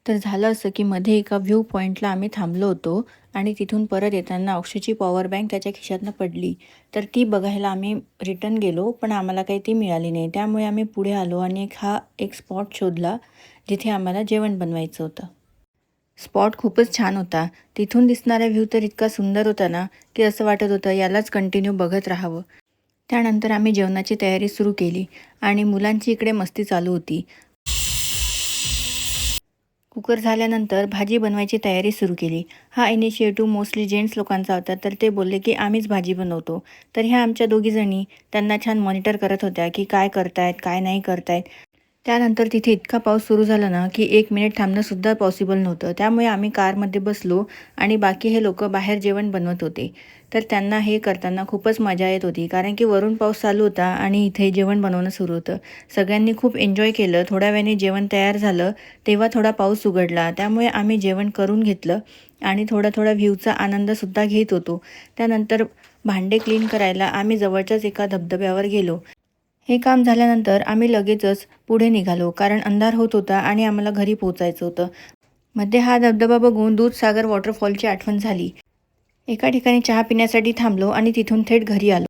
तर झालं असं की मध्ये एका व्ह्यू पॉईंटला आम्ही थांबलो होतो आणि तिथून परत येताना अक्षयची पॉवर बँक त्याच्या खिशातनं पडली. तर ती बघायला आम्ही रिटर्न गेलो, पण आम्हाला काही ती मिळाली नाही. त्यामुळे आम्ही पुढे आलो आणि एक स्पॉट शोधला जिथे आम्हाला जेवण बनवायचं होतं. स्पॉट खूपच छान होता. तिथून दिसणारा व्ह्यू तर इतका सुंदर होता ना, की असं वाटत होतं यालाच कंटिन्यू बघत राहावं. त्यानंतर आम्ही जेवणाची तयारी सुरू केली आणि मुलांची इकडे मस्ती चालू होती. कुकर झाल्यानंतर भाजी बनवायची तयारी सुरू केली. हा इनिशिएटिव्ह मोस्टली जेंट्स लोकांचा होता, तर ते बोलले की आम्हीच भाजी बनवतो. तर ह्या आमच्या दोघीजणी त्यांना छान मॉनिटर करत होत्या की काय करतायत, काय नाही करतायत. त्यानंतर तिथे इतका पाऊस सुरू झाला ना, की 1 मिनिट थांबणंसुद्धा पॉसिबल नव्हतं. त्यामुळे आम्ही कारमध्ये बसलो आणि बाकी हे लोकं बाहेर जेवण बनवत होते. तर त्यांना हे करताना खूपच मजा येत होती, कारण की वरून पाऊस चालू होता आणि इथे जेवण बनवणं सुरू होतं. सगळ्यांनी खूप एन्जॉय केलं. थोड्या वेळाने जेवण तयार झालं, तेव्हा थोडा पाऊस उघडला. त्यामुळे आम्ही जेवण करून घेतलं आणि थोडा व्ह्यूचा आनंदसुद्धा घेत होतो. त्यानंतर भांडे क्लीन करायला आम्ही जवळच्याच एका धबधब्यावर गेलो. हे काम झाल्यानंतर आम्ही लगेचच पुढे निघालो, कारण अंधार होत होता आणि आम्हाला घरी पोहोचायचं होतं. मध्ये हा धबधबा बघून दूधसागर वॉटरफॉलची आठवण झाली. एका ठिकाणी चहा पिण्यासाठी थांबलो आणि तिथून थेट घरी आलो.